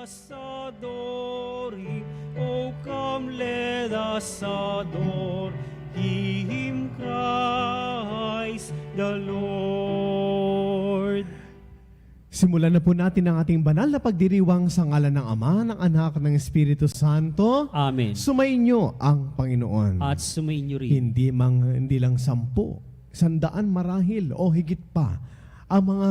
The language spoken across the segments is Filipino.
us adore Him. Oh, come, let us adore Him, Christ the Lord. Simulan na po natin ang ating banal na pagdiriwang sa ngalan ng Ama, ng Anak, ng Espiritu Santo. Amen. Sumainyo ang Panginoon. At sumainyo rin. Hindi lang 10, 100 marahil o higit pa ang mga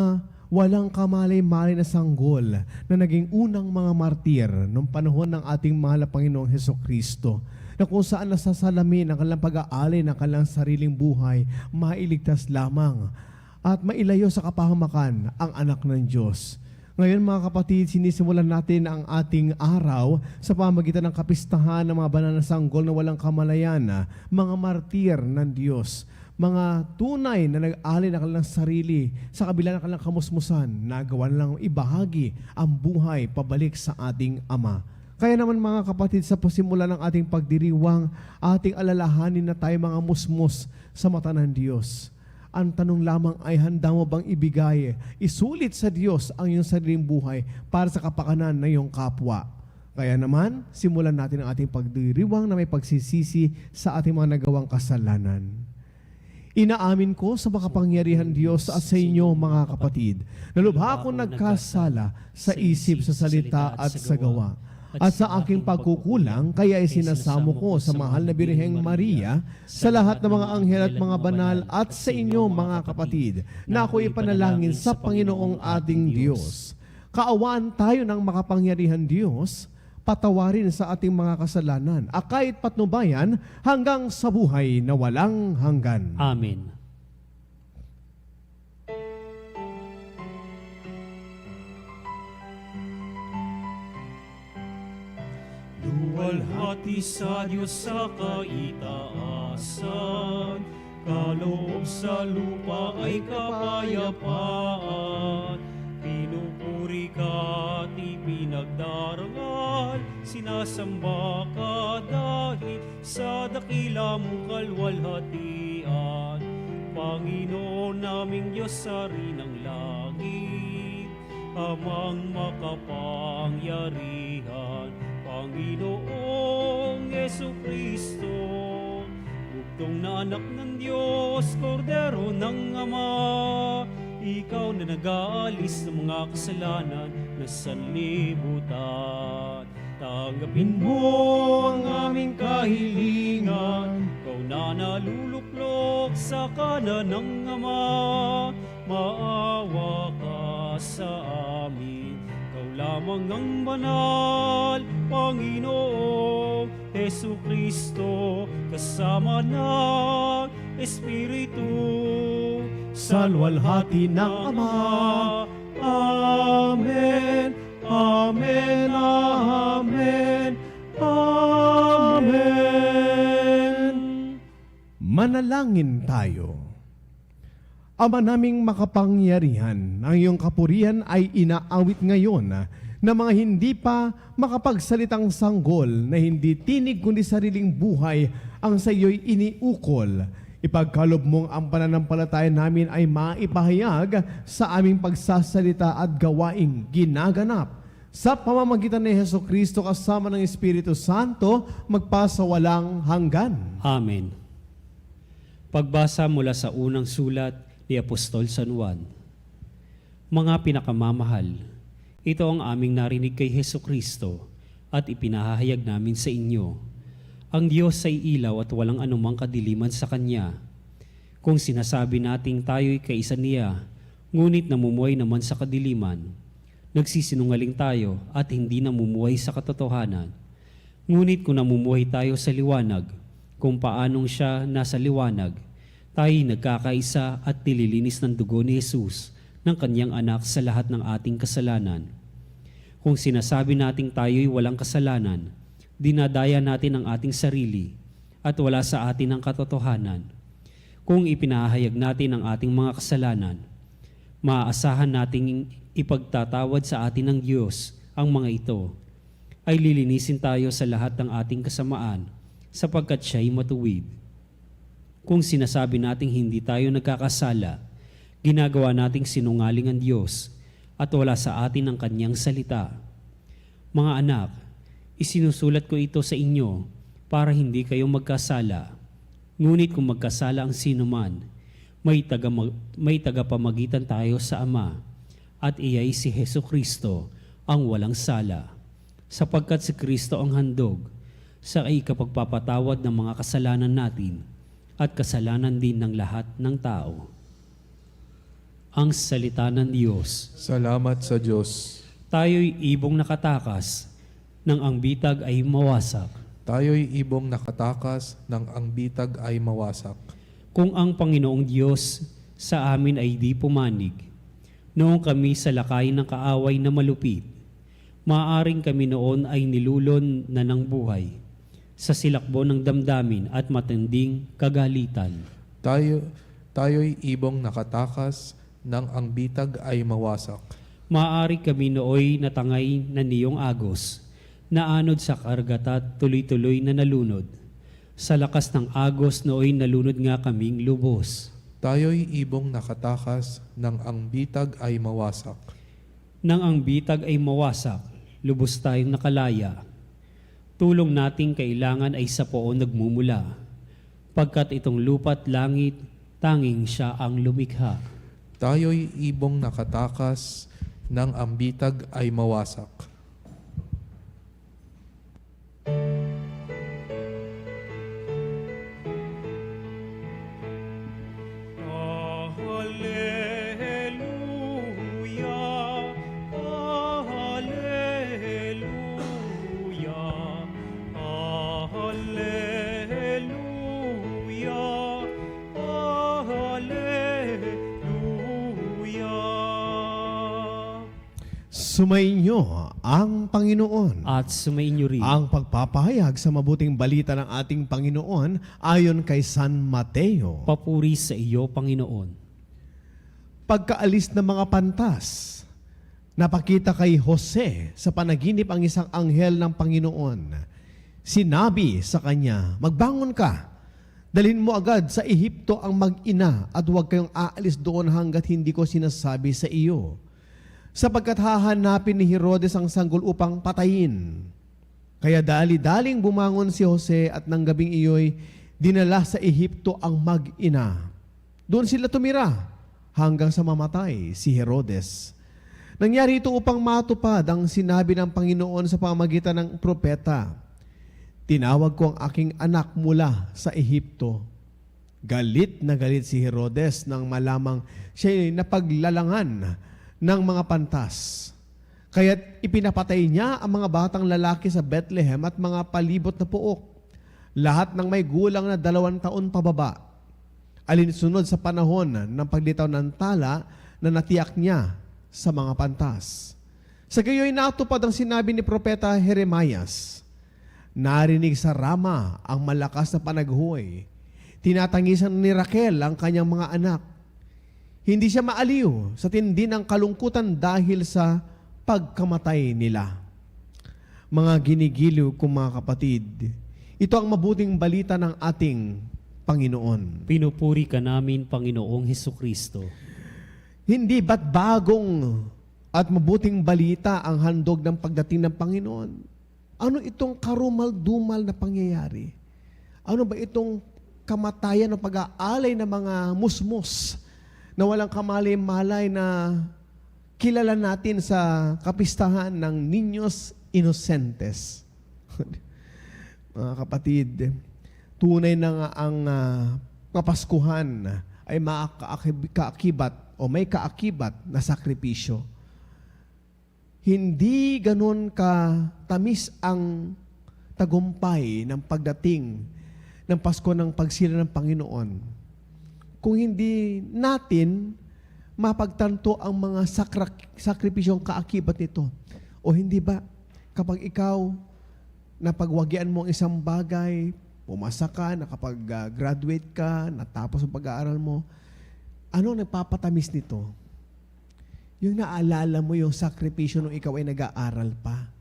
walang kamalay-malay na sanggol na naging unang mga martir noong panahon ng ating mahal na Panginoong Hesukristo, na kung saan nasasalamin ang kanilang pag-aalay ng kanilang sariling buhay, mailigtas lamang at mailayo sa kapahamakan ang anak ng Diyos. Ngayon mga kapatid, sinisimulan natin ang ating araw sa pamagitan ng kapistahan ng mga banal na sanggol na walang kamalayan, mga martir ng Diyos, mga tunay na nag-alay ng kanilang sarili sa kabila ng kanilang kamusmusan, nagawa nilang ibahagi ang buhay pabalik sa ating Ama. Kaya naman mga kapatid, sa pasimula ng ating pagdiriwang, ating alalahanin na tayo mga musmos sa mata ng Diyos. Ang tanong lamang ay, handa mo bang ibigay, isulit sa Diyos ang iyong sariling buhay para sa kapakanan ng iyong kapwa? Kaya naman, simulan natin ang ating pagdiriwang na may pagsisisi sa ating mga nagawang kasalanan. Inaamin ko sa makapangyarihan Diyos at sa inyo mga kapatid, na lubha akong nagkasala sa isip, sa salita at sa gawa. At sa aking pagkukulang, kaya isinasamo ko sa mahal na Birheng Maria, sa lahat ng mga anghel at mga banal, at sa inyo mga kapatid, na ako ipanalangin sa Panginoong ating Diyos. Kaawaan tayo ng makapangyarihan Diyos, patawarin sa ating mga kasalanan, akait patnubayan hanggang sa buhay na walang hanggan. Amen. Luwalhati sa Diyos sa kaitaasan, kaloob sa lupa ay kapayapaan. Pinupuri ka at ipinagdarangal, sinasamba ka dahil sa dakila mong kalwalhatian. Panginoon naming Diyos, Hari ng langit, Amang makapangyarihan, Panginoong Jesucristo, bugtong na anak ng Diyos, kordero ng Ama, ikaw na nag-aalis ng mga kasalanan na sanlibutan. Tanggapin mo ang aming kahilingan, ikaw na naluluklok sa kanan ng Ama, maawa ka sa amin. Ikaw lamang ang banal, Panginoong Jesucristo, kasama ng Espiritu, Sa luwalhati ng Ama. Amen. Amen. Amen. Amen. Manalangin tayo. Ama naming makapangyarihan, ang iyong kapurihan ay inaawit ngayon na mga hindi pa makapagsalitang sanggol na hindi tinig kundi sariling buhay ang sa iyo'y iniukol. Ipagkalob mong ang pananampalataya namin ay maipahayag sa aming pagsasalita at gawaing ginaganap. Sa pamamagitan ni Hesukristo kasama ng Espiritu Santo, magpasawalang hanggan. Amen. Pagbasa mula sa unang sulat ni Apostol San Juan. Mga pinakamamahal, ito ang aming narinig kay Hesukristo at ipinahahayag namin sa inyo. Ang Diyos ay ilaw at walang anumang kadiliman sa Kanya. Kung sinasabi nating tayo'y kaisa niya, ngunit namumuhay naman sa kadiliman, nagsisinungaling tayo at hindi namumuhay sa katotohanan. Ngunit kung namumuhay tayo sa liwanag, kung paanong siya nasa liwanag, tayo'y nagkakaisa at nililinis ng dugo ni Jesus, ng Kanyang anak sa lahat ng ating kasalanan. Kung sinasabi nating tayo'y walang kasalanan, dinadaya natin ang ating sarili at wala sa atin ang katotohanan. Kung ipinahayag natin ang ating mga kasalanan, maaasahan nating ipagtatawad sa atin ng Diyos ang mga ito, ay lilinisin tayo sa lahat ng ating kasamaan sapagkat siya'y matuwid. Kung sinasabi nating hindi tayo nagkakasala, ginagawa nating sinungaling ang Diyos at wala sa atin ang Kanyang salita. Mga anak, isinusulat ko ito sa inyo para hindi kayo magkasala. Ngunit kung magkasala ang sinuman, may tagapamagitan tayo sa Ama, at iyay si Hesu Kristo ang walang sala. Sapagkat si Kristo ang handog sa ikapagpapatawad ng mga kasalanan natin at kasalanan din ng lahat ng tao. Ang salita ng Diyos. Salamat sa Diyos. Tayo'y ibong nakatakas, nang ang bitag ay mawasak. Tayo'y ibong nakatakas nang ang bitag ay mawasak. Kung ang Panginoong Diyos sa amin ay di pumanig, noong kami sa lakay ng kaaway na malupit, maaaring kami noon ay nilulon na ng buhay sa silakbo ng damdamin at matinding kagalitan. Tayo'y ibong nakatakas nang ang bitag ay mawasak. Maaari kami nooy natangay na niyong agos, naanod sa kargat at tuloy-tuloy na nalunod. Sa lakas ng agos nooy nalunod nga kaming lubos. Tayo'y ibong nakatakas nang ang bitag ay mawasak. Nang ang bitag ay mawasak, lubos tayong nakalaya. Tulong nating kailangan ay sa poon nagmumula, pagkat itong lupa't langit, tanging siya ang lumikha. Tayo'y ibong nakatakas nang ang bitag ay mawasak. Alleluia, Alleluia, Alleluia, Alleluia. Sumainyo ang Panginoon. At sumainyo rin. Ang pagpapahayag sa mabuting balita ng ating Panginoon ayon kay San Mateo. Papuri sa iyo, Panginoon. Pagkaalis ng mga pantas, napakita kay Jose sa panaginip ang isang anghel ng Panginoon. Sinabi sa kanya, magbangon ka, dalhin mo agad sa Ehipto ang mag-ina at huwag kayong aalis doon hanggat hindi ko sinasabi sa iyo. Sapagkat hahanapin ni Herodes ang sanggol upang patayin. Kaya dali-daling bumangon si Jose at nang gabing iyo'y dinala sa Ehipto ang mag-ina. Doon sila tumira hanggang sa mamatay si Herodes. Nangyari ito upang matupad ang sinabi ng Panginoon sa pamamagitan ng propeta. Tinawag ko ang aking anak mula sa Ehipto. Galit na galit si Herodes nang malamang siya'y napaglalangan ng mga pantas. Kaya't ipinapatay niya ang mga batang lalaki sa Bethlehem at mga palibot na puok, lahat ng may gulang na 2 taon pababa, alinsunod sa panahon ng paglitaw ng tala na natiyak niya sa mga pantas. Sa gayoy natupad ang sinabi ni Propeta Jeremias. Narinig sa Rama ang malakas na panaghoy. Tinatangisan ni Raquel ang kanyang mga anak. Hindi siya maaliw sa tindi ng kalungkutan dahil sa pagkamatay nila. Mga ginigiliw kong mga kapatid, ito ang mabuting balita ng ating Panginoon. Pinupuri ka namin, Panginoong Hesukristo. Hindi ba't bagong at mabuting balita ang handog ng pagdating ng Panginoon? Ano itong karumal-dumal na pangyayari? Ano ba itong kamatayan o pag-aalay ng mga musmos na walang kamalay-malay na kilala natin sa kapistahan ng Niños Inocentes? Mga kapatid, tunay na nga ang Kapaskuhan ay makaakibat o may kaakibat na sakripisyo. Hindi ganun katamis ang tagumpay ng pagdating ng Pasko ng pagsila ng Panginoon kung hindi natin mapagtanto ang mga sakripisyong kaakibat nito. O hindi ba, kapag ikaw napagwagian mo ang isang bagay, pumasa ka, nakapag-graduate ka, natapos ang pag-aaral mo, ano nagpapatamis nito? Yung naalala mo yung sakripisyo nung ikaw ay nag-aaral pa.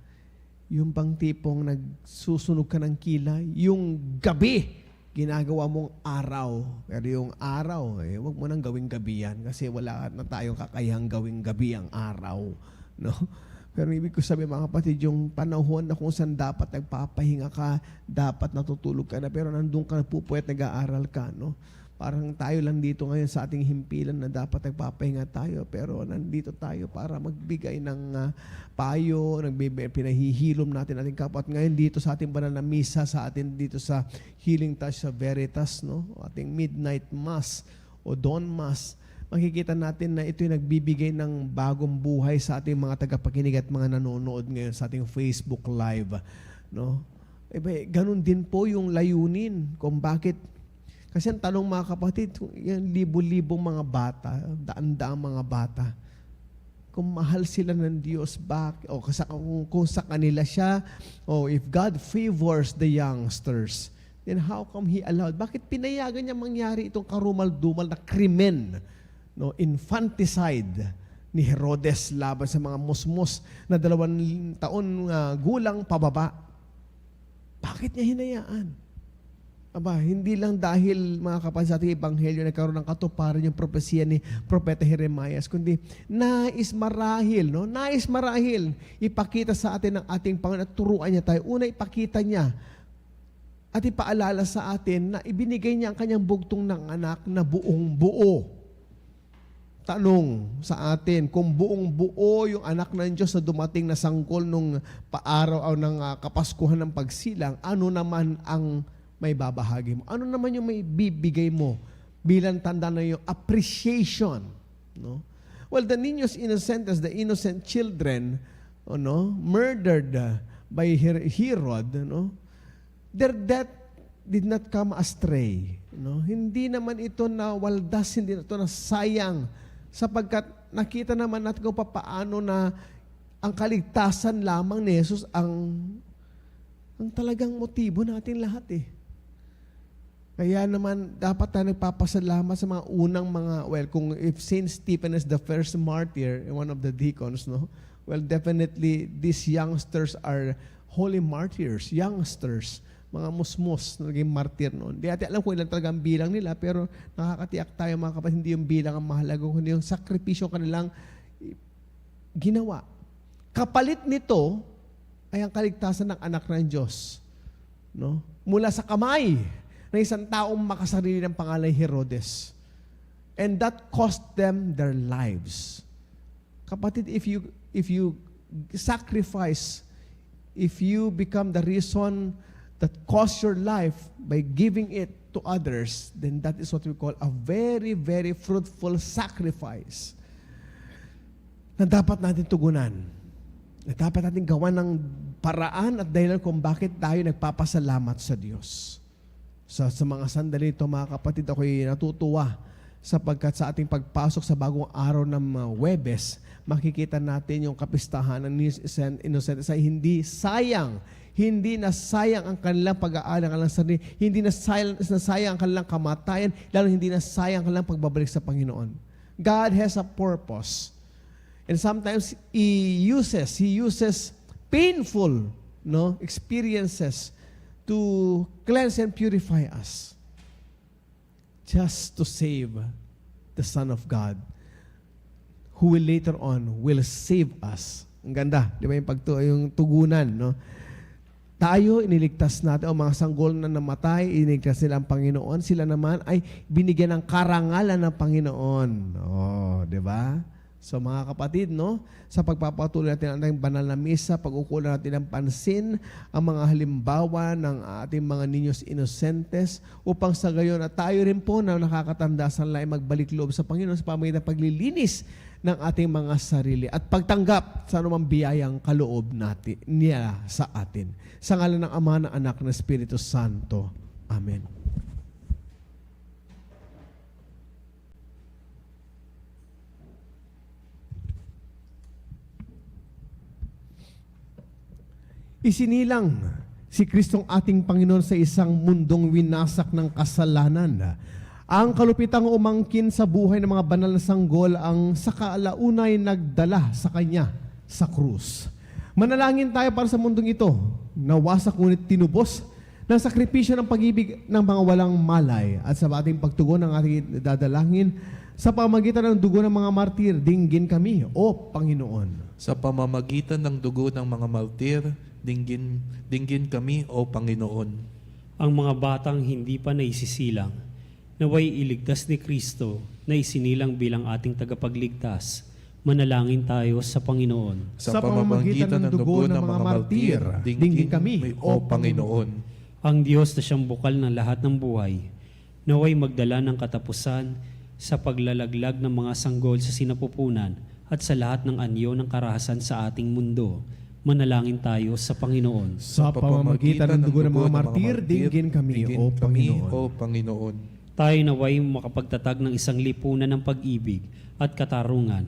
Yung bang tipong nagsusunog ka ng kilay, yung gabi, ginagawa mong araw. Pero yung araw, huwag mo nang gawing gabi yan kasi wala na tayong kakayahang gawing gabi ang araw. No? Pero ibig ko sabihin mga kapatid, yung panahon na kung saan dapat nagpapahinga ka, dapat natutulog ka na, pero nandun ka nagpupuyat, nag-aaral ka, no? Parang tayo lang dito ngayon sa ating himpilan na dapat nagpapahinga tayo, pero nandito tayo para magbigay ng payo, pinahihilom natin ating kapwa. At ngayon dito sa ating banal na misa, sa atin dito sa Healing Touch sa Veritas, no? Ating Midnight Mass o Dawn Mass, makikita natin na ito'y nagbibigay ng bagong buhay sa ating mga tagapakinig at mga nanonood ngayon sa ating Facebook Live. No? Ganun din po yung layunin kung bakit. Kasi ang tanong mga kapatid, yung libo-libong mga bata, daan-daang mga bata, kung mahal sila ng Diyos, o kung sa kanila siya, o if God favors the youngsters, then how come He allowed? Bakit pinayagan niya mangyari itong karumal-dumal na krimen? No, infanticide ni Herodes laban sa mga musmos na 2 taon gulang pababa. Bakit niya hinayaan? Aba, hindi lang dahil mga kapatid sa ating ebanghelyo nagkaroon ng katuparan yung propesya ni Propeta Jeremias, kundi nais marahil ipakita sa atin ng ating Panginoon at turuan niya tayo. Una, ipakita niya at ipaalala sa atin na ibinigay niya ang kanyang bugtong ng anak na buong buo. Tanong sa atin, kung buong buo yung anak ng Diyos na dumating na sanggol nung paaraw o ng kapaskuhan ng pagsilang, ano naman ang may babahagi mo? Ano naman yung may bibigay mo bilang tanda na yung appreciation? No? Well, the niños innocentes, the innocent children, murdered by Herod, their death did not come astray. Hindi naman ito na waldas, hindi ito na sayang, sapagkat nakita naman natin kung paano na ang kaligtasan lamang ni Jesus ang talagang motibo natin lahat eh. Kaya naman dapat tayo nagpapasalamat sa mga unang kung if Saint Stephen is the first martyr, one of the deacons, definitely these youngsters are holy martyrs, youngsters, mga musmos na naging martir noon. Di natin alam kung ilan talaga ang bilang nila, pero nakakatiyak tayo mga kapatid, hindi yung bilang ang mahalaga, kundi yung sakripisyo kanilang ginawa. Kapalit nito ay ang kaligtasan ng anak ng Diyos. Mula sa kamay ng isang taong makasarili ng pangalan Herodes. And that cost them their lives. Kapatid, if you sacrifice, if you become the reason that cost your life by giving it to others, then that is what we call a very, very fruitful sacrifice na dapat natin tugunan. Na dapat natin gawan ng paraan at dahilan kung bakit tayo nagpapasalamat sa Diyos. Sa mga sandali ito, mga kapatid, ako'y natutuwa sapagkat sa ating pagpasok sa bagong araw ng Huwebes, makikita natin yung kapistahan ng innocent ay hindi na sayang ang kanilang pag-aaral, ang kanilang sarili, hindi na sayang ang kanilang kamatayan, lalo hindi na sayang ang kanilang pagbabalik sa Panginoon. God has a purpose. And sometimes He uses painful experiences to cleanse and purify us just to save the Son of God who will later on will save us. Ang ganda, di ba yung tugunan, Tayo, iniligtas natin, o mga sanggol na namatay, iniligtas nila ang Panginoon. Sila naman ay binigyan ng karangalan ng Panginoon. Di ba? So mga kapatid, sa pagpapatuloy natin ang ating banal na misa, pag-ukulan natin ng pansin ang mga halimbawa ng ating mga niños inocentes upang sa gayon at tayo rin po na nakakatanda sa lain magbalik loob sa Panginoon sa pamamagitan ng paglilinis ng ating mga sarili at pagtanggap sa anumang biyayang kaloob natin niya sa atin. Sa ngalan ng Ama, ng Anak, ng Espiritu Santo. Amen. Isinilang si Kristong ating Panginoon sa isang mundong winasak ng kasalanan. Ang kalupitang umangkin sa buhay ng mga banal na sanggol ang sa kaalaunay nagdala sa Kanya sa krus. Manalangin tayo para sa mundong ito, nawasak ngunit tinubos ng sakripisyo ng pag-ibig ng mga walang malay at sa ating pagtugon ng ating dadalangin, Sa pamagitan ng dugo ng mga martir, dinggin kami, O Panginoon. Sa pamamagitan ng dugo ng mga martir, dinggin kami, O Panginoon. Ang mga batang hindi pa naisisilang, naway iligtas ni Kristo na isinilang bilang ating tagapagligtas. Manalangin tayo sa Panginoon. Sa pamamagitan ng dugo ng mga martir, dinggin kami, O Panginoon. Ang Diyos na siyang bukal ng lahat ng buhay, naway magdala ng katapusan sa paglalaglag ng mga sanggol sa sinapupunan at sa lahat ng anyo ng karahasan sa ating mundo. Manalangin tayo sa Panginoon. Sa pamamagitan ng dugo ng mga martir, dinggin kami, O Panginoon. O Panginoon. Tayo naway makapagtatag ng isang lipunan ng pag-ibig at katarungan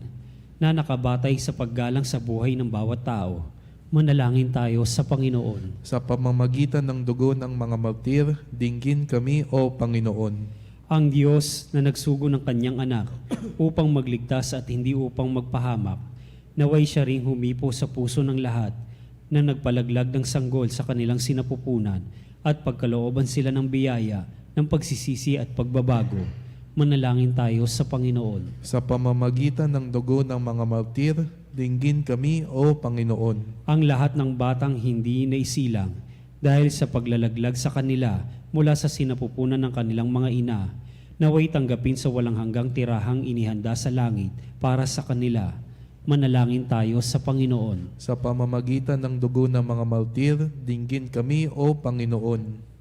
na nakabatay sa paggalang sa buhay ng bawat tao. Manalangin tayo sa Panginoon. Sa pamamagitan ng dugo ng mga martir, dinggin kami, O Panginoon. Ang Diyos na nagsugo ng kanyang anak upang magligtas at hindi upang magpahamak, naway siya ring humipo sa puso ng lahat na nagpalaglag ng sanggol sa kanilang sinapupunan at pagkalooban sila ng biyaya ng pagsisisi at pagbabago. Manalangin tayo sa Panginoon. Sa pamamagitan ng dugo ng mga martir, dinggin kami, O Panginoon. Ang lahat ng batang hindi naisilang dahil sa paglalaglag sa kanila mula sa sinapupunan ng kanilang mga ina, naway tanggapin sa walang hanggang tirahang inihanda sa langit para sa kanila. Manalangin tayo sa Panginoon. Sa pamamagitan ng dugo ng mga martir, dinggin kami, O Panginoon.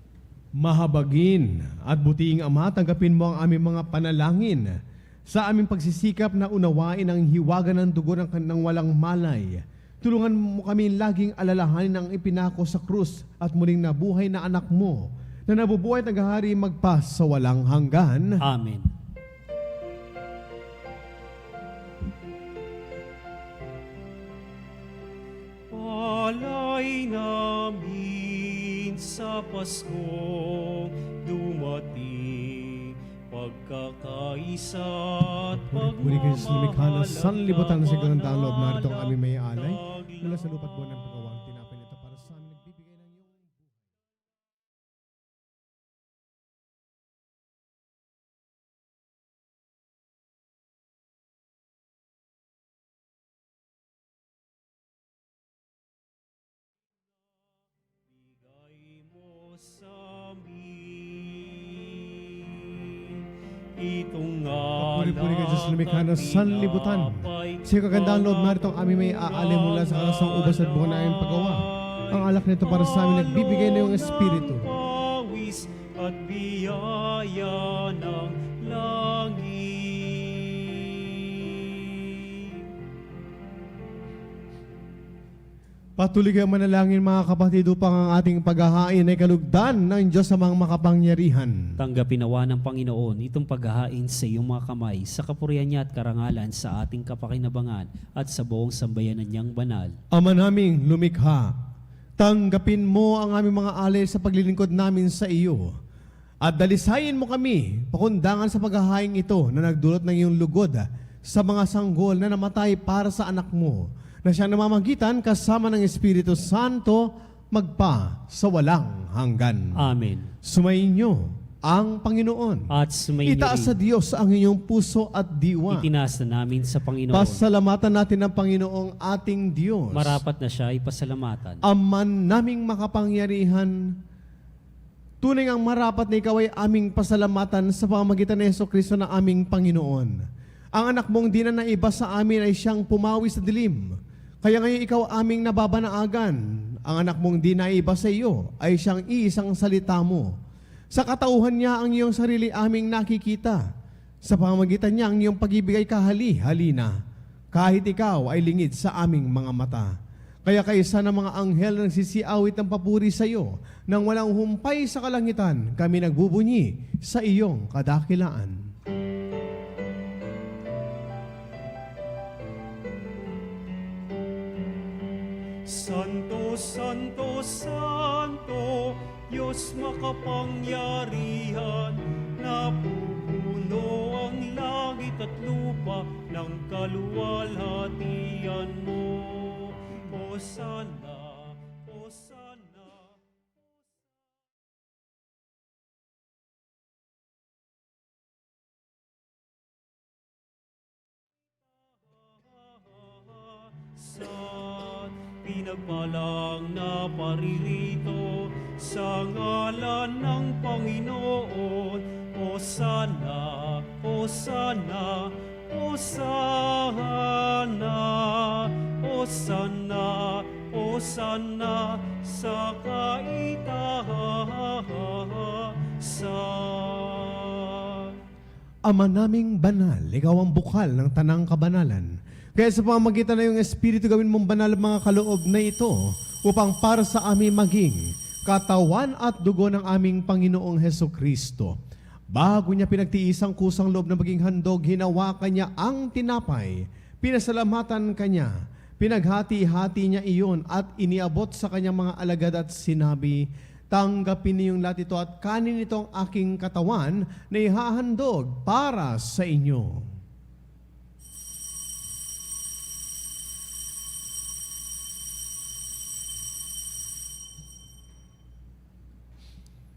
Mahabagin at butiing Ama, tanggapin mo ang aming mga panalangin sa aming pagsisikap na unawain ang hiwaga ng dugo ng walang malay. Tulungan mo kami laging alalahanin ang ipinako sa krus at muling nabuhay na anak mo na nabubuhay at naghahari magpas sa walang hanggan. Amen. Palay namin sa Pasko dumating pagkakaisa at Muli kayo sa lumikha ng sanlibutan sa kagandang loob, narito ang aming may alay pagmamahal mula sa lupa't buwan ng pagawang tinapay nito para sa amin nagbibigay ng iyong Bigay mo sa amin itong Puri-puri kayo sa lumikha ng sanlibutan. Sa kagandang loob, narito ang aming may aalay mula sa kalasang ubas at buwan na aming paggawa. Ang alak nito para sa amin nagbibigay na iyong Espiritu. Pawis at biyaya ng langit. Patuloy kayo manalangin mga kapatid upang ang ating paghahain ay kalugdan ng Diyos sa mga makapangyarihan. Tanggapin nawa ng Panginoon itong paghahain sa iyong mga kamay sa kapurihan niya at karangalan sa ating kapakinabangan at sa buong sambayanan niyang banal. Ama naming lumikha, tanggapin mo ang aming mga alay sa paglilingkod namin sa iyo. At dalisayin mo kami pakundangan sa paghahain ito na nagdulot ng iyong lugod sa mga sanggol na namatay para sa anak mo, na siyang namamagitan kasama ng Espiritu Santo magpa sa walang hanggan. Amen. Sumainyo ang Panginoon. At sumainyo Itaas sa rin, Diyos ang inyong puso at diwa. itinaas na namin sa Panginoon. Pasalamatan natin ang Panginoong ating Diyos. Marapat na siya ay pasalamatan. Aman naming makapangyarihan, tunay ang marapat na ikaw ay aming pasalamatan sa pamamagitan ni Jesucristo na aming Panginoon. Ang anak mong di na naiba sa amin ay siyang pumawi sa dilim. Kaya ngayon ikaw aming nababanaagan. Ang anak mong di naiba sa iyo ay siyang iisang salita mo. Sa katauhan niya ang iyong sarili aming nakikita. Sa pamamagitan niya ang iyong pag-ibig ay kahali-halina. Kahit ikaw ay lingid sa aming mga mata. Kaya kaisa ng mga anghel na nagsisiawit ng papuri sa iyo, nang walang humpay sa kalangitan, kami nagbubunyi sa iyong kadakilaan. Santo, Santo, Santo, Diyos makapangyarihan, napupuno ang langit at lupa ng kaluwalhatian mo. Hosana, pinagpalang na paririto sa ngalan ng Panginoon. Hosana, Hosana, Hosana, Hosana, Hosana sa kaitaasan. Ama naming banal, ikaw ang bukal ng tanang kabanalan. Kaya sa pamamagitan na iyong Espiritu, gawin mong banal ang mga kaloob na ito upang para sa amin maging katawan at dugo ng aming Panginoong Heso Kristo. Bago niya pinagtiis ang kusang loob na maging handog, hinawakan niya ang tinapay, pinasalamatan kanya, pinaghati-hati niya iyon at iniabot sa kanyang mga alagad at sinabi, tanggapin niyong lahat ito at kanin ito ang aking katawan na ihahandog para sa inyo.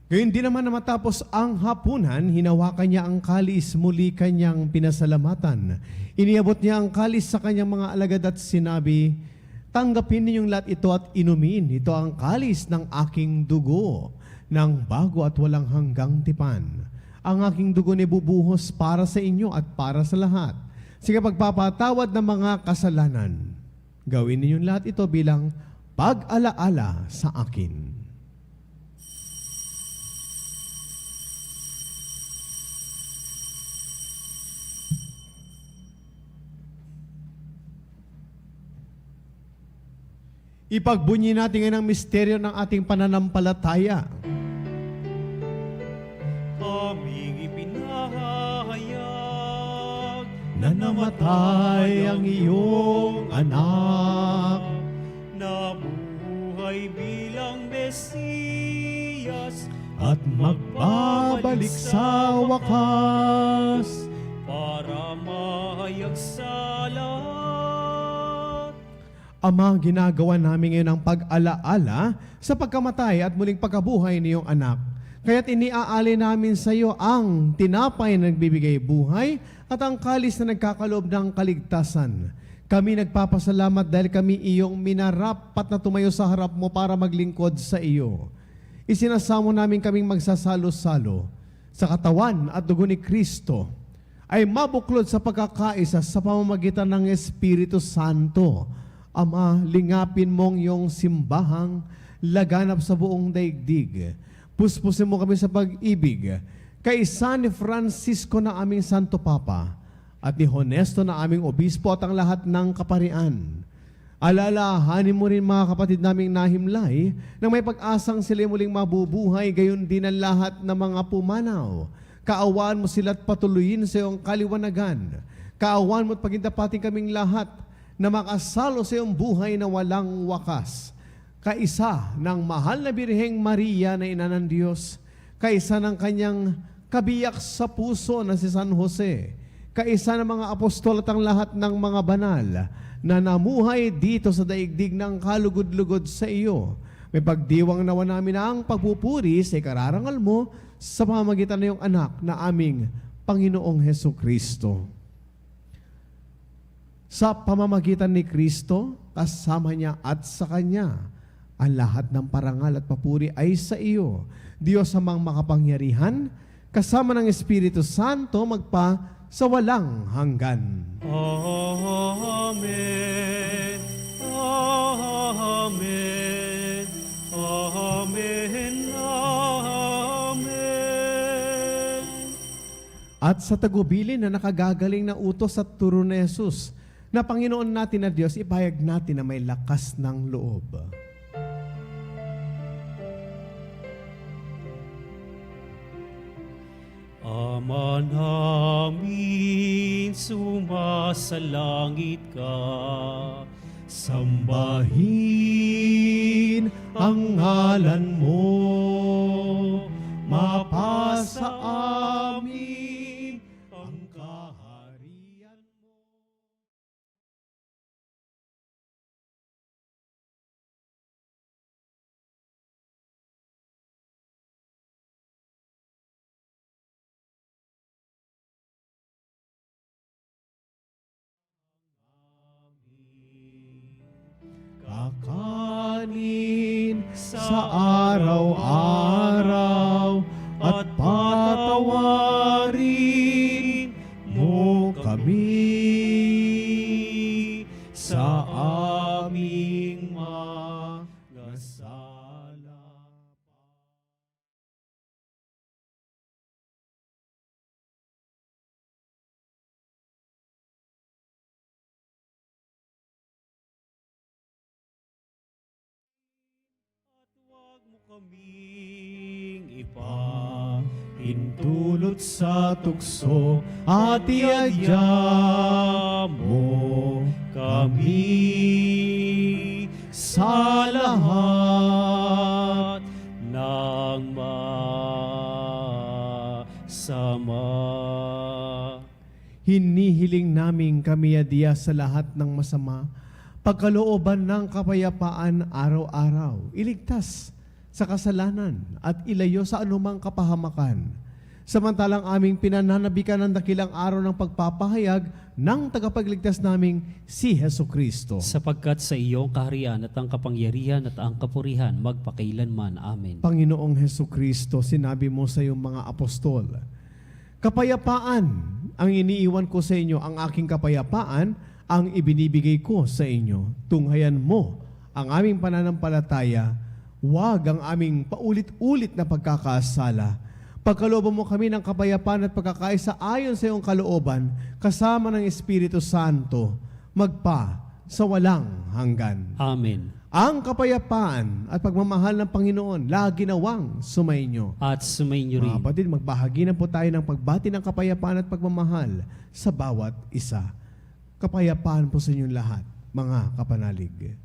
Gayun din naman na matapos ang hapunan, hinawakan niya ang kalis, muli kanyang pinasalamatan. Iniabot niya ang kalis sa kanyang mga alagad at sinabi, tanggapin ninyong lahat ito at inumin. Ito ang kalis ng aking dugo, ng bago at walang hanggang tipan. Ang aking dugo ni bubuhos para sa inyo at para sa lahat. Sige pagpapatawad ng mga kasalanan. Gawin ninyong lahat ito bilang pag-alaala sa akin. Ipagbunyi natin ngayon ang misteryo ng ating pananampalataya. Aming ipinahayag Na namatay ang iyong anak, nabuhay bilang Mesiyas at magbabalik sa wakas. para mahayag sa lahat. Ama, ginagawa namin ngayon ang pag-alaala sa pagkamatay at muling pagkabuhay ni iyong anak. Kaya't iniaali namin sa iyo ang tinapay na nagbibigay buhay at ang kalis na nagkakaloob ng kaligtasan. Kami nagpapasalamat dahil kami iyong minarapat na tumayo sa harap mo para maglingkod sa iyo. Isinasamo namin kaming magsasalo-salo sa katawan at dugo ni Kristo ay mabuklod sa pagkakaisa sa pamamagitan ng Espiritu Santo. Ama, lingapin mong iyong simbahang laganap sa buong daigdig. Puspusin mo kami sa pag-ibig. Kaisa ni Francisco na aming Santo Papa at ni Honesto na aming Obispo at ang lahat ng kaparian. Alalahanin mo rin mga kapatid naming nahimlay na may pag-asang sila muling mabubuhay, gayon din ang lahat ng mga pumanaw. Kaawaan mo sila at patuloyin sa iyong kaliwanagan. Kaawaan mo at pagindapating kaming lahat na makasalo sa iyong buhay na walang wakas. Kaisa ng mahal na Birheng Maria na ina ng Diyos, kaisa ng kanyang kabiyak sa puso na si San Jose, kaisa ng mga apostol at ang lahat ng mga banal na namuhay dito sa daigdig ng kalugod-lugod sa iyo. May pagdiwang nawa namin ang pagpupuri sa ikararangal mo sa pamamagitan ng iyong anak na aming Panginoong Heso Kristo. Sa pamamagitan ni Kristo, kasama niya at sa Kanya, ang lahat ng parangal at papuri ay sa iyo, Diyos amang makapangyarihan, kasama ng Espiritu Santo, magpa sa walang hanggan. Amen. Amen. Amen. Amen. At sa tagubilin na nakagagaling na utos at turo ni Jesus, na Panginoon natin na Diyos, ipahayag natin na may lakas ng loob. Ama namin, sumasalangit ka. Sambahin ang ngalan mo, mapasa amin ang kaharian mo. sa araw-araw at patawarin mo kami sa aming mga sala. At huwag mo kaming ipahintulot sa tukso at iadya mo kami sa lahat ng masama. Hinihiling namin kami adiya sa lahat ng masama, pagkalooban ng kapayapaan araw-araw, iligtas sa kasalanan at ilayo sa anumang kapahamakan. Samantalang aming pinananabikan ng dakilang araw ng pagpapahayag ng tagapagligtas naming si Hesukristo. Sapagkat sa iyong kaharian at ang kapangyarihan at ang kapurihan magpakailanman. Amen. Panginoong Hesukristo, sinabi mo sa iyong mga apostol, kapayapaan ang iniiwan ko sa inyo, ang aking kapayapaan ang ibinibigay ko sa inyo. Tunghayan mo ang aming pananampalataya, huwag ang aming paulit-ulit na pagkakasala. Pagkalooban mo kami ng kapayapaan at pagkakaisa ayon sa iyong kalooban, kasama ng Espiritu Santo, magpa sa walang hanggan. Amen. Ang kapayapaan at pagmamahal ng Panginoon, lagi nawang sumainyo. At sumainyo rin. Mga kapatid, magbahagi na po tayo ng pagbati ng kapayapaan at pagmamahal sa bawat isa. Kapayapaan po sa inyong lahat, mga kapanalig.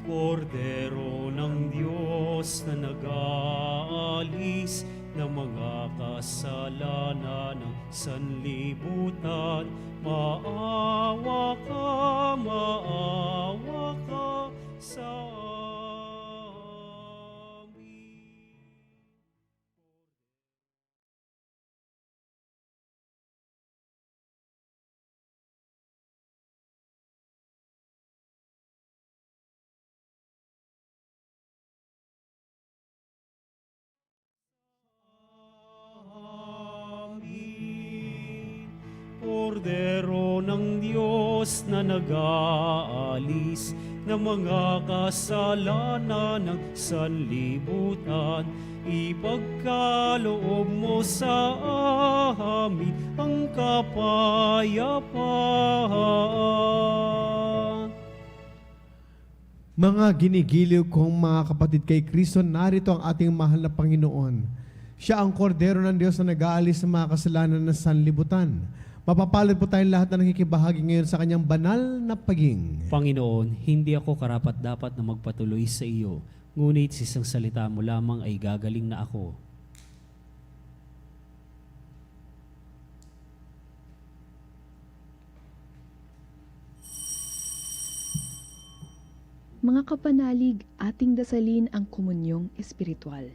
Kordero ng Diyos na nag-aalis ng mga kasalanan ng sanlibutan, maawa ka sa amin. Amin. Kordero ng Diyos na nag-aalis ng mga kasalanan ng sanlibutan, ipagkaloob mo sa amin ang kapayapaan. Mga ginigiliw kong mga kapatid kay Kristo, narito ang ating mahal na Panginoon. Siya ang kordero ng Diyos na nag-aalis sa mga kasalanan ng sanlibutan. Mapapalad po tayong lahat na nakikibahagi ngayon sa kanyang banal na paging. Panginoon, hindi ako karapat-dapat na magpatuloy sa iyo, ngunit sa isang salita mo lamang ay gagaling na ako. Mga kapanalig, ating dasalin ang komunyong espiritual.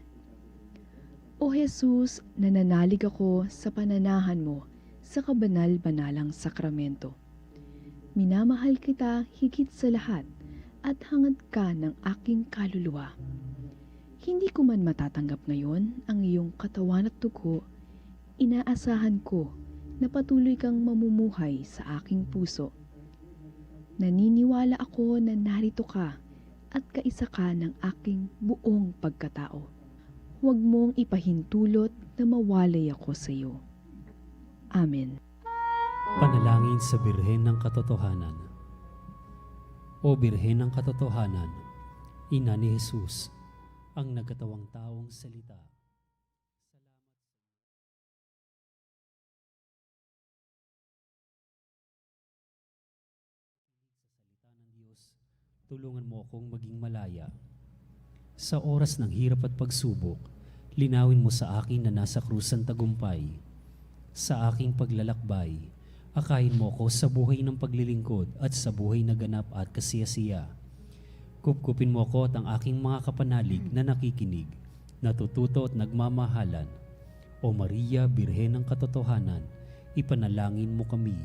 O Jesus, nananalig ako sa pananahan mo sa kabanal-banalang sakramento. Minamahal kita higit sa lahat at hangad ka ng aking kaluluwa. Hindi ko man matatanggap ngayon ang iyong katawan at dugo, inaasahan ko na patuloy kang mamumuhay sa aking puso. Naniniwala ako na narito ka at kaisa ka ng aking buong pagkatao. Huwag mong ipahintulot na mawalay ako sa iyo. Amen. Panalangin sa Birhen ng Katotohanan. O Birhen ng Katotohanan, Ina ni Jesus, ang nagkatawang taong salita. Tulungan mo akong maging malaya. Sa oras ng hirap at pagsubok, linawin mo sa akin na nasa krusan tagumpay. Sa aking paglalakbay, akayin mo ako sa buhay ng paglilingkod at sa buhay na ganap at kasiyasiya. Kupkupin mo ako at ang aking mga kapanalig na nakikinig, natututo at nagmamahalan. O Maria, Birhen ng Katotohanan, ipanalangin mo kami.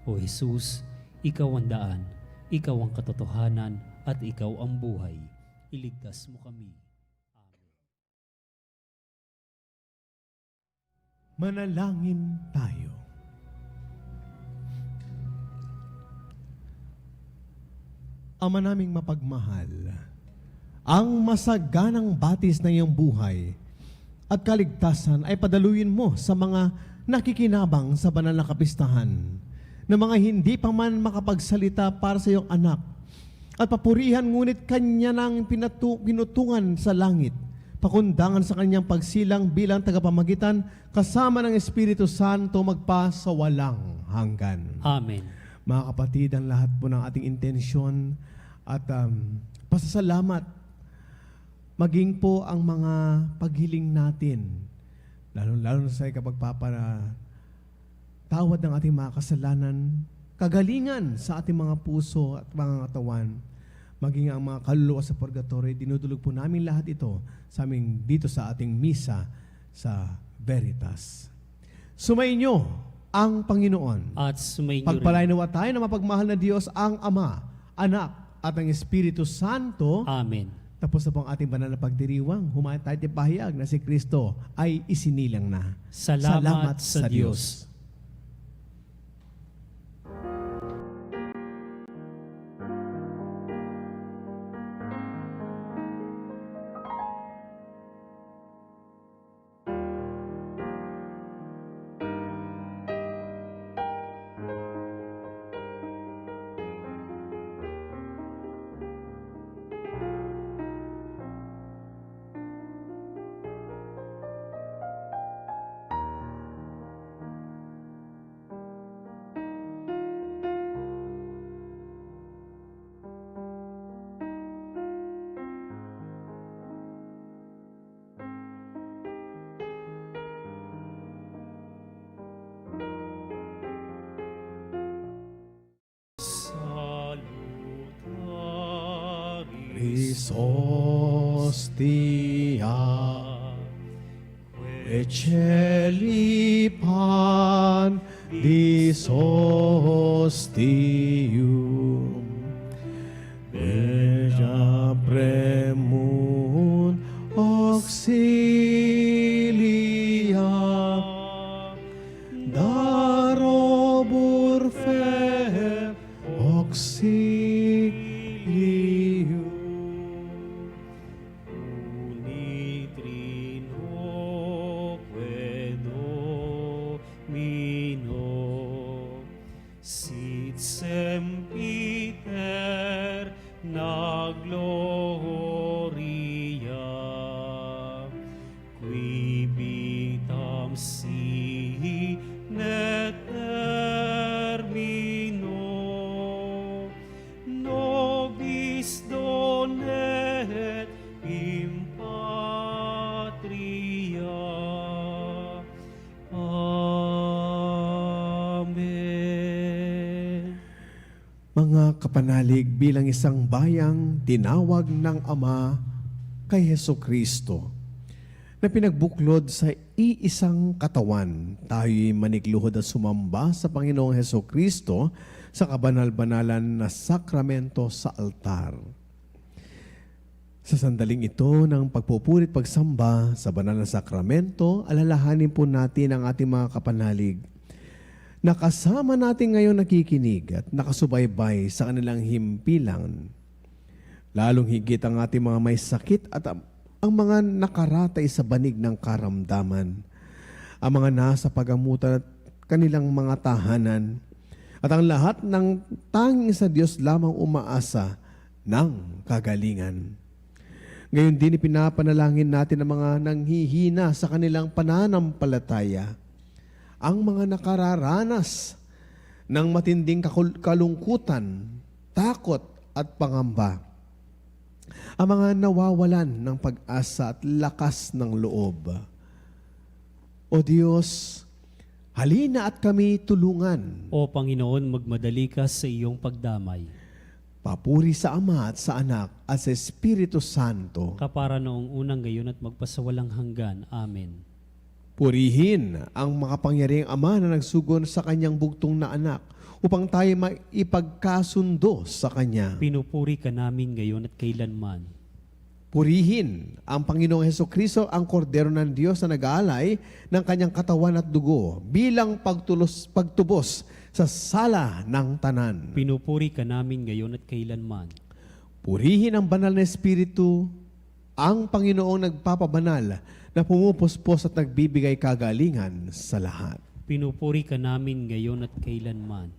O Jesus, Ikaw ang daan, ikaw ang katotohanan, at ikaw ang buhay. Iligtas mo kami. Amen. Manalangin tayo. Ama naming mapagmahal, ang masaganang batis ng iyong buhay at kaligtasan ay padaluyin mo sa mga nakikinabang sa banal na kapistahan na mga hindi pa man makapagsalita para sa iyong anak at papurihan ngunit kanya nang pinutungan sa langit, pakundangan sa kanyang pagsilang bilang tagapamagitan kasama ng Espiritu Santo magpa sa walang hanggan. Amen. Mga kapatid, ang lahat po ng ating intensyon at pasasalamat, maging po ang mga paghiling natin, lalo na sa kapagpapatawad ng ating mga kasalanan, kagalingan sa ating mga puso at mga katawan, maging ang mga kaluluwa sa purgatory, dinudulog po namin lahat ito sa aming dito sa ating misa sa Veritas. Sumainyo ang Panginoon. At sumainyo rin. Pagpalainawa tayo na mapagmahal na Diyos ang Ama, Anak, at ang Espiritu Santo. Amen. Tapos na po ang ating banal na pagdiriwang. Humayon tayo at ipahayag na si Kristo ay isinilang na. Salamat sa Diyos. Hrisostia, Eceli pan disostium, Beja premun auxilia, darobur fe auxilium. Mga kapanalig, bilang isang bayang tinawag ng Ama kay Heso Kristo na pinagbuklod sa iisang katawan, tayo'y manikluhod at sumamba sa Panginoong Heso Kristo sa kabanal-banalan na sakramento sa altar. Sa sandaling ito ng pagpupurit pagsamba sa banal na sakramento, alalahanin po natin ang ating mga kapanalig. Nakasama natin ngayon nakikinig at nakasubaybay sa kanilang himpilan. Lalong higit ang ating mga may sakit at ang mga nakaratay sa banig ng karamdaman. Ang mga nasa pagamutan at kanilang mga tahanan. At ang lahat ng tanging sa Diyos lamang umaasa ng kagalingan. Ngayon din ipinapanalangin natin ang mga nanghihina sa kanilang pananampalataya. Ang mga nakararanas ng matinding kalungkutan, takot at pangamba. Ang mga nawawalan ng pag-asa at lakas ng loob. O Diyos, halina at kami tulungan. O Panginoon, magmadali ka sa iyong pagdamay. Papuri sa Ama at sa Anak at sa Espiritu Santo. Kapara noong unang gayon at magpasawalang hanggan. Amen. Purihin ang makapangyarihang Ama na nagsugon sa kanyang bugtong na anak upang tayo maipagkasundo sa Kanya. Pinupuri ka namin ngayon at kailanman. Purihin ang Panginoong Hesukristo, ang kordero ng Diyos na nag-aalay ng Kanyang katawan at dugo bilang pagtubos sa sala ng tanan. Pinupuri ka namin ngayon at kailanman. Purihin ang banal na Espiritu, ang Panginoong nagpapabanal na pumupuspos at nagbibigay kagalingan sa lahat. Pinupuri ka namin ngayon at kailanman.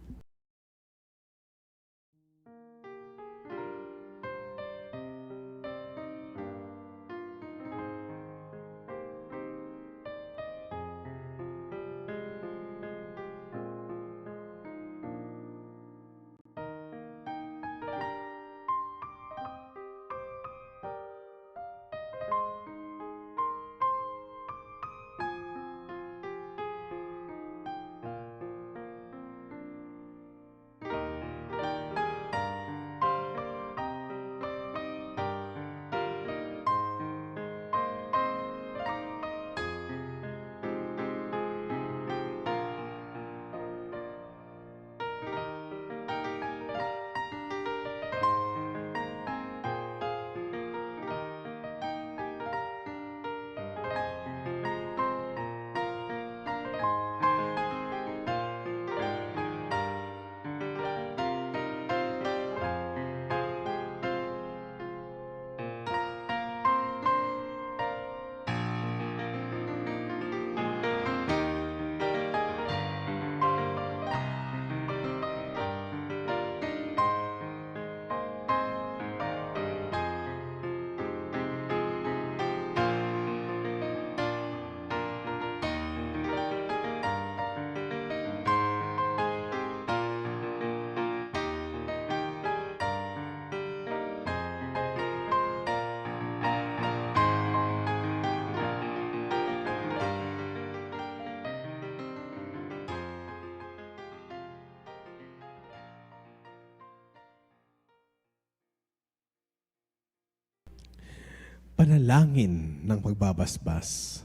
Panalangin ng pagbabasbas.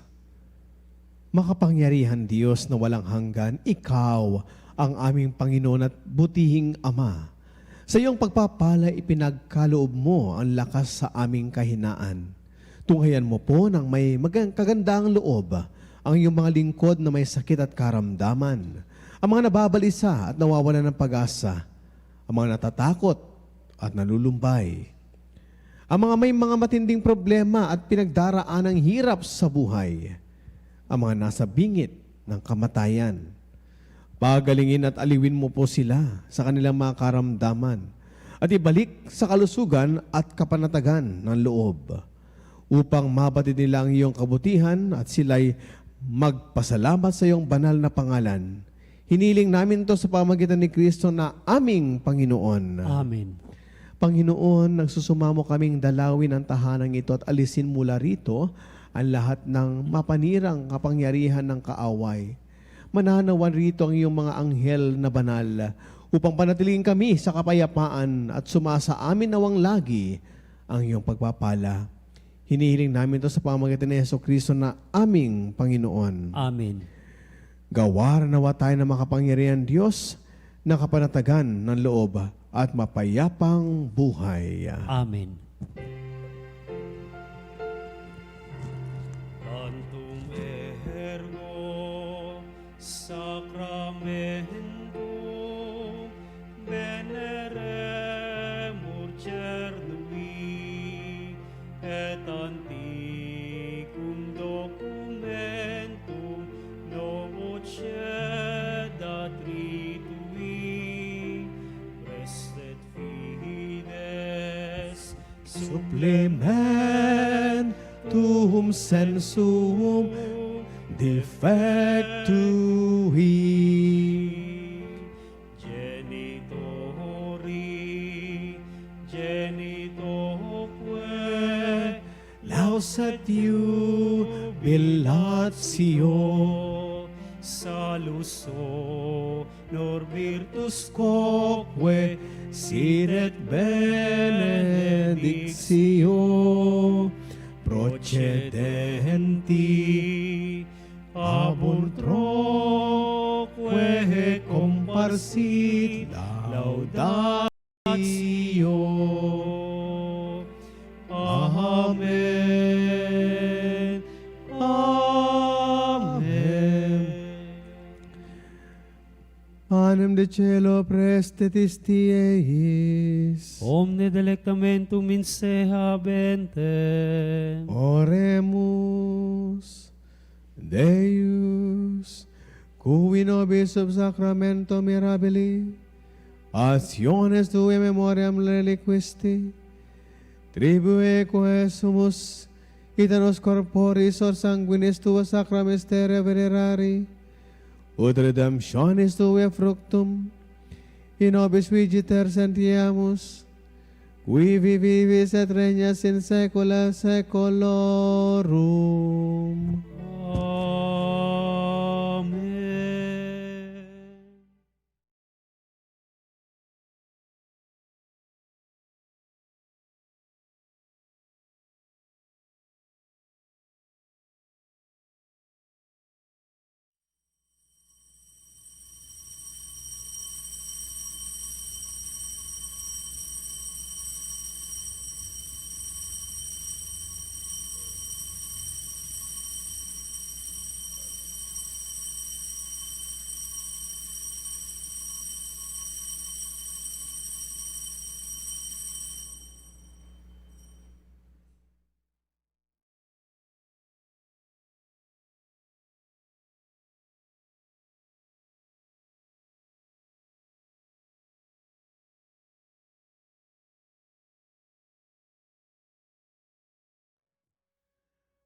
Makapangyarihan Diyos na walang hanggan, Ikaw ang aming Panginoon at butihing Ama. Sa iyong pagpapala, ipinagkaloob mo ang lakas sa aming kahinaan. Tunghayan mo po ng may kagandang loob ang iyong mga lingkod na may sakit at karamdaman, ang mga nababalisa at nawawalan ng pag-asa, ang mga natatakot at nalulumbay, ang mga may mga matinding problema at pinagdaraan ng hirap sa buhay, ang mga nasa bingit ng kamatayan. Pagalingin at aliwin mo po sila sa kanilang mga karamdaman at ibalik sa kalusugan at kapanatagan ng loob upang mabatid nila ang iyong kabutihan at sila'y magpasalamat sa iyong banal na pangalan. Hiniling namin to sa pamagitan ni Kristo na aming Panginoon. Amen. Panginoon, nagsusumamo kaming dalawin ang tahanang ito at alisin mula rito ang lahat ng mapanirang kapangyarihan ng kaaway. Mananawan rito ang iyong mga anghel na banal upang panatilihin kami sa kapayapaan at sumasa amin nawang lagi ang iyong pagpapala. Hinihiling namin ito sa pamagitan ni Jesucristo na aming Panginoon. Amen. Gawar nawa tayo ng makapangyarihan Diyos na kapanatagan ng loob at mapayapang buhay. Amen. Tantum ergo sacramento veneremur cernui et antiquum documentum novo cedat ritui restet fides Supplementum sensum defectui. Genitoque Lauset jubilatio salus honor virtus quoque siret benedictio procedenti ab ultroque compatibili Marsit Laudatio. Amen. Amen. Panem de cielo prestetis tieis. Omne delectamentum in se habentem. Oremus. Deus, cui nobis sub sacramento mirabili, passiones tue memoriam reliquisti, tribue quae sumus itanos corporis or sanguinis tua sacra mysteria venerari, ut redemptionis tue fructum, in nobis vigiter sentiamus, qui vivis et regnas in saecula saeculorum. Amen.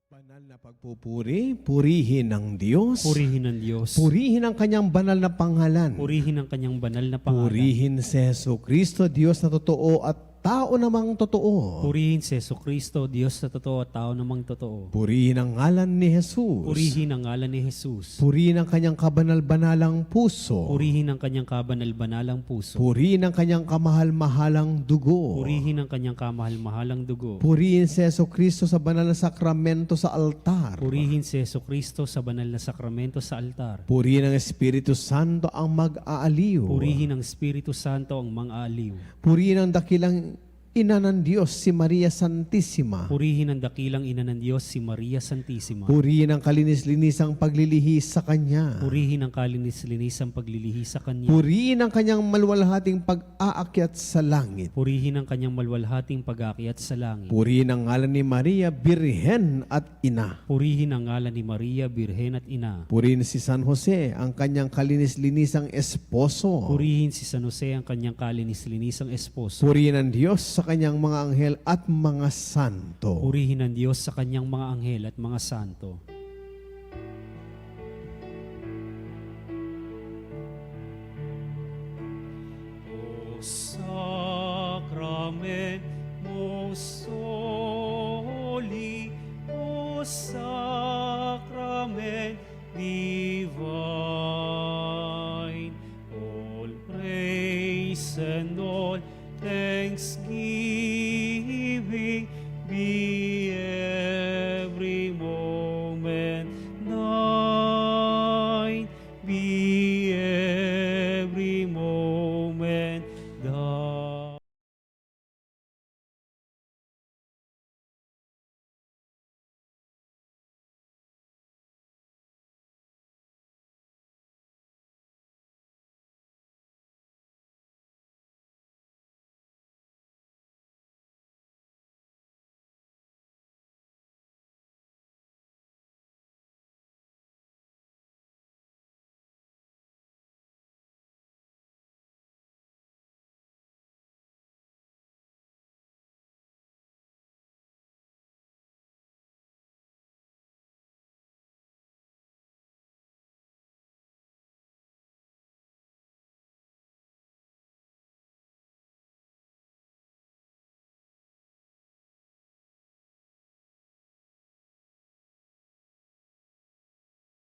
Banal na pagpupuri, purihin ng Diyos. Purihin ng Diyos. Purihin ang kanyang banal na pangalan. Purihin ang kanyang banal na pangalan. Purihin si Jesucristo, Diyos na totoo at tao namang totoo. Purihin si Jesucristo, Diyos na totoo at tao namang totoo. Purihin ang ngalan ni Jesus. Purihin ang ngalan ni Jesus. Purihin ang kanyang kabanal-banalang puso. Purihin ang kanyang kabanal-banalang puso. Purihin ang kanyang kamahal-mahalang dugo. Purihin ang kanyang kamahal-mahalang dugo. Purihin si Jesucristo sa banal na sakramento sa altar. Purihin si Jesucristo sa banal na sakramento sa altar. Purihin ang Espiritu Santo ang mag-aaliw. Purihin ang Espiritu Santo ang mga aliw. Purihin ang dakilang ina ng Diyos, si Maria Santissima. Purihin ang dakilang ina ng Diyos, si Maria Santissima. Purihin ang kalinis-linisang paglilihis sa Kanya. Purihin ang kalinis-linisang paglilihi sa Kanya. Purihin ang Kanyang malwalhating pag-aakyat sa langit. Purihin ang kanyang malwalhating pag-aakyat sa langit. Purihin ang ngalan ni Maria, Birhen at Ina. Purihin ang ngalan ni Maria, Birhen at Ina. Purihin si San Jose, ang kanyang kalinis-linisang esposo. Purihin si San Jose, ang kanyang kalinis-linisang esposo. Purihin ang Diyos sa kanyang mga anghel at mga santo. Purihin ang Diyos sa kanyang mga anghel at mga santo. O Sacrament most holy, O Sacrament